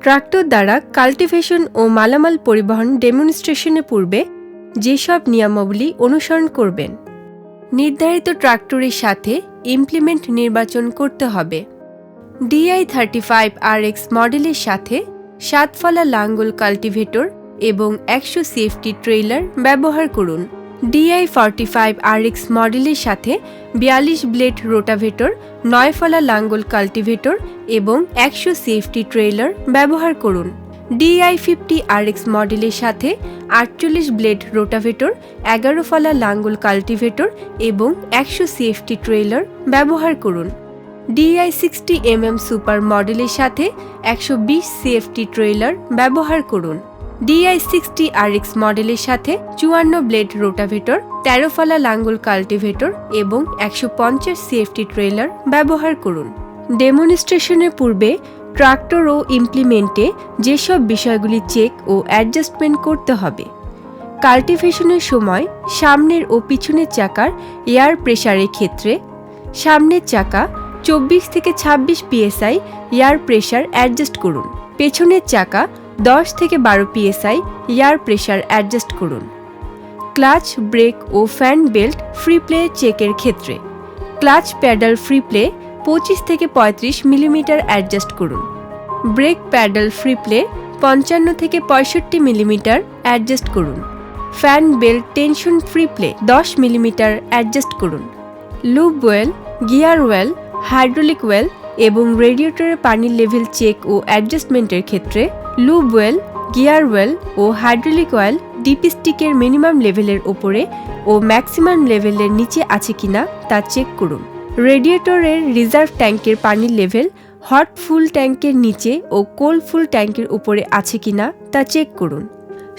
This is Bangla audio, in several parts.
ট্রাক্টর দ্বারা কাল্টিভেশন ও মালামাল পরিবহন ডেমনস্ট্রেশনের পূর্বে যেসব নিয়মাবলী অনুসরণ করবেন। নির্ধারিত ট্রাক্টরের সাথে ইমপ্লিমেন্ট নির্বাচন করতে হবে। DI35RX মডেলের সাথে 7 ফলা লাঙ্গল কাল্টিভেটর এবং 100 CFT ট্রেইলার ব্যবহার করুন। DI45RX মডেলের সাথে 42 ব্লেড রোটাভেটর, 9 ফলা লাঙ্গল কাল্টিভেটর এবং 100 CFT ট্রেইলার ব্যবহার করুন। DI50RX মডেলের সাথে 48 ব্লেড রোটাভেটর, 11 ফলা লাঙ্গল কাল্টিভেটর এবং 100 CFT ট্রেইলার ব্যবহার করুন। DI60mm সুপার মডেলের সাথে 120 CFT ট্রেইলার ব্যবহার করুন। DI60RX মডেলের সাথে 54 ব্লেড রোটাভেটর, 13 ফলা লাঙ্গল কাল্টিভেটর এবং 150 CFT ট্রেইলার ব্যবহার করুন। ডেমনস্ট্রেশনের পূর্বে ট্রাক্টর ও ইমপ্লিমেন্টে যেসব বিষয়গুলি চেক ও অ্যাডজাস্টমেন্ট করতে হবে। কাল্টিভেশনের সময় সামনের ও পিছনের চাকার এয়ার প্রেসারের ক্ষেত্রে সামনের চাকা 24 থেকে 26 PSI এয়ার প্রেসার অ্যাডজাস্ট করুন। পেছনের চাকা 10 থেকে 12 PSI এয়ার প্রেসার অ্যাডজাস্ট করুন। ক্লাচ, ব্রেক ও ফ্যান বেল্ট ফ্রি প্লে চেকের ক্ষেত্রে ক্লাচ প্যাডাল ফ্রি প্লে 25 থেকে 35 মিলিমিটার অ্যাডজাস্ট করুন। ব্রেক প্যাডাল ফ্রি প্লে 55 থেকে 65 মিলিমিটার অ্যাডজাস্ট করুন। Fan belt tension free play 10 millimetre adjust করুন। Lube oil, gear oil, hydraulic oil এবং রেডিয়েটরের পানির লেভেল চেক ও অ্যাডজাস্টমেন্টের ক্ষেত্রে লুব ওয়েল, গিয়ার ওয়েল ও হাইড্রোলিক ওয়েল ডিপি স্টিকের মিনিমাম লেভেলের ওপরে ও ম্যাক্সিমাম লেভেলের নিচে আছে কিনা তা চেক করুন। রেডিয়েটরের রিজার্ভ ট্যাঙ্কের পানির লেভেল হট ফুল ট্যাঙ্কের নিচে ও কোল্ড ফুল ট্যাঙ্কের উপরে আছে কিনা তা চেক করুন।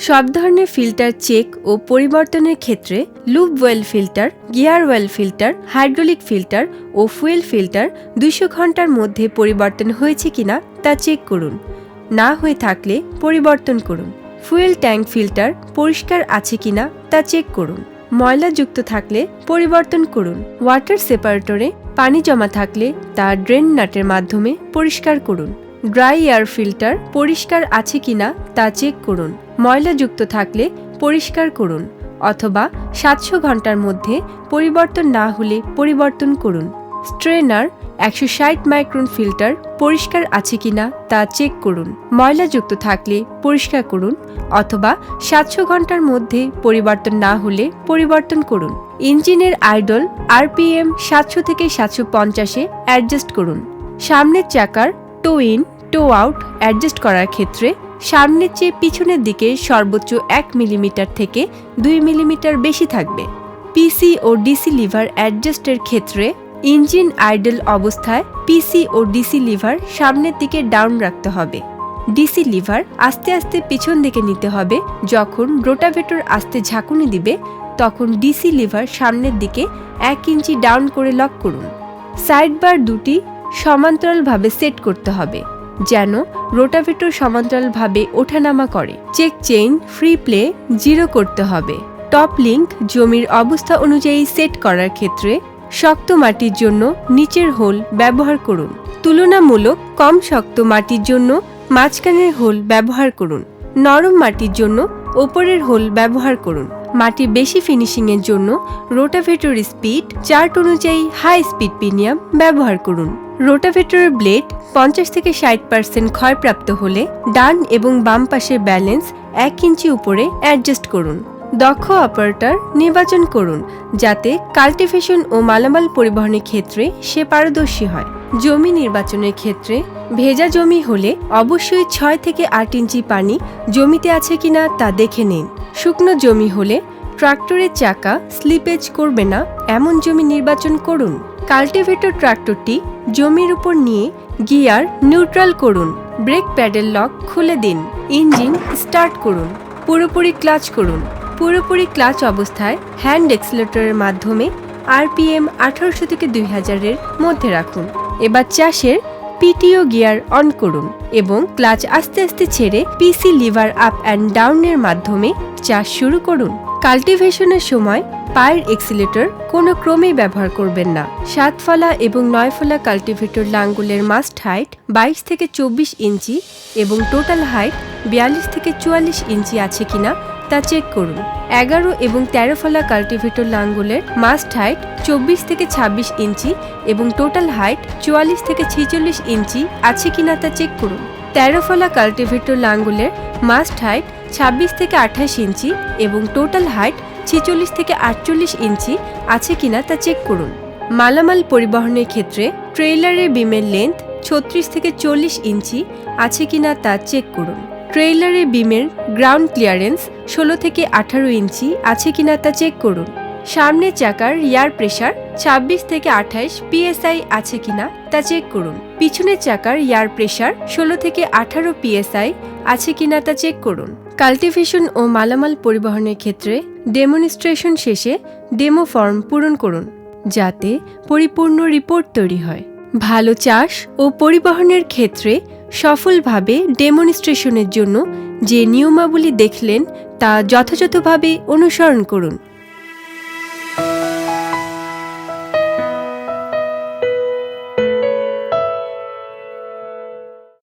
সব ধরনের ফিল্টার চেক ও পরিবর্তনের ক্ষেত্রে lube oil filter, gear oil filter, hydraulic filter ও ফুয়েল ফিল্টার 200 ঘন্টার মধ্যে পরিবর্তন হয়েছে কিনা তা চেক করুন। না হয়ে থাকলে পরিবর্তন করুন। ফুয়েল ট্যাঙ্ক ফিল্টার পরিষ্কার আছে কিনা তা চেক করুন। ময়লাযুক্ত থাকলে পরিবর্তন করুন। ওয়াটার সেপারেটরে পানি জমা থাকলে তা ড্রেন নাটের মাধ্যমে পরিষ্কার করুন। ড্রাই এয়ার ফিল্টার পরিষ্কার আছে কিনা তা চেক করুন। ময়লাযুক্ত থাকলে পরিষ্কার করুন অথবা 700 ঘন্টার মধ্যে পরিবর্তন না হলে পরিবর্তন করুন। স্ট্রেনার 160 মাইক্রন ফিল্টার পরিষ্কার আছে কিনা তা চেক করুন। ময়লাযুক্ত থাকলে পরিষ্কার করুন অথবা 700 ঘন্টার মধ্যে পরিবর্তন না হলে পরিবর্তন করুন। ইঞ্জিনের আইডল RPM 700 থেকে 750-এ অ্যাডজাস্ট করুন। সামনের চাকার টো ইন, টো আউট অ্যাডজাস্ট করার ক্ষেত্রে সামনের চেয়ে পিছনের দিকে সর্বোচ্চ 1 মিলিমিটার থেকে 2 মিলিমিটার বেশি থাকবে। পিসি ও ডিসি লিভার অ্যাডজাস্টের ক্ষেত্রে ইঞ্জিন আইডল অবস্থায় পিসি ও ডিসি লিভার সামনের দিকে ডাউন রাখতে হবে। ডিসি লিভার আস্তে আস্তে পিছন দিকে নিতে হবে। যখন রোটাভেটর আস্তে ঝাঁকুনি দিবে তখন ডিসি লিভার সামনের দিকে 1 ইঞ্চি ডাউন করে লক করুন। সাইড বার দুটি সমান্তরালভাবে সেট করতে হবে যেন রোটাভেটর সমান্তরালভাবে ওঠানামা করে। চেক চেইন ফ্রি প্লে 0 করতে হবে। টপ লিঙ্ক জমির অবস্থা অনুযায়ী সেট করার ক্ষেত্রে শক্ত মাটির জন্য নিচের হোল ব্যবহার করুন। তুলনামূলক কম শক্ত মাটির জন্য মাঝখানের হোল ব্যবহার করুন। নরম মাটির জন্য ওপরের হোল ব্যবহার করুন। মাটি বেশি ফিনিশিংয়ের জন্য রোটাভেটর স্পিড চার্ট অনুযায়ী হাই স্পিড পিনিয়াম ব্যবহার করুন। রোটাভেটরের ব্লেড 50 থেকে 60% ক্ষয়প্রাপ্ত হলে ডান এবং বাম পাশের ব্যালেন্স 1 ইঞ্চি উপরে অ্যাডজাস্ট করুন। দক্ষ অপারেটর নির্বাচন করুন যাতে কাল্টিভেশন ও মালামাল পরিবহনের ক্ষেত্রে সে পারদর্শী হয়। জমি নির্বাচনের ক্ষেত্রে ভেজা জমি হলে অবশ্যই 6 থেকে 8 ইঞ্চি পানি জমিতে আছে কিনা তা দেখে নিন। শুকনো জমি হলে ট্রাক্টরের চাকা স্লিপেজ করবে না এমন জমি নির্বাচন করুন। কাল্টিভেটর ট্রাক্টরটি জমির উপর নিয়ে গিয়ার নিউট্রাল করুন। ব্রেক প্যাডেল লক খুলে দিন। ইঞ্জিন স্টার্ট করুন। পুরোপুরি ক্লাচ করুন। পুরোপুরি ক্লাচ অবস্থায় হ্যান্ড এক্সিলারেটরের মাধ্যমে RPM 1800 থেকে 2000-এর মধ্যে রাখুন। এবার চাষের পিটিও গিয়ার অন করুন এবং ক্লাচ আস্তে আস্তে ছেড়ে পিসি লিভার আপ অ্যান্ড ডাউনের মাধ্যমে চাষ শুরু করুন। কাল্টিভেশনের সময় পায়ের এক্সিলেটর কোনো ক্রমেই ব্যবহার করবেন না। 7 ফলা এবং 9 ফলা কাল্টিভেটর লাঙ্গলের মাস্ট হাইট 22 থেকে 24 ইঞ্চি এবং টোটাল হাইট 42 থেকে 44 ইঞ্চি আছে কিনা তা চেক করুন। 11 এবং 13 ফলা কাল্টিভেটর লাঙ্গলের মাস্ট হাইট 24 থেকে 26 ইঞ্চি এবং টোটাল হাইট 44 থেকে 46 ইঞ্চি আছে কিনা তা চেক করুন। 13 ফলা কাল্টিভেটর লাঙ্গলের মাস্ট হাইট 26 থেকে 28 ইঞ্চি এবং টোটাল হাইট 46 থেকে 48 ইঞ্চি আছে কিনা তা চেক করুন। মালামাল পরিবহনের ক্ষেত্রে ট্রেইলারের বিমের লেন্থ 36 থেকে 40 ইঞ্চি আছে কিনা তা চেক করুন। ট্রেইলারের বিমের গ্রাউন্ড ক্লিয়ারেন্স 16 থেকে 18 ইঞ্চি আছে কিনা তা চেক করুন। সামনের চাকার এয়ার প্রেসার 26 থেকে 28 psi আছে কিনা তা চেক করুন। পিছনের চাকার এয়ার প্রেসার 16 থেকে 18 psi আছে কিনা তা চেক করুন। কাল্টিভেশন ও মালামাল পরিবহনের ক্ষেত্রে ডেমনস্ট্রেশন শেষে ডেমো ফর্ম পূরণ করুন, যাতে পরিপূর্ণ রিপোর্ট তৈরি হয়। ভালো চাষ ও পরিবহনের ক্ষেত্রে সফলভাবে ডেমনস্ট্রেশনের জন্য যে নিয়মাবলী দেখলেন তা যথাযথভাবে অনুসরণ করুন।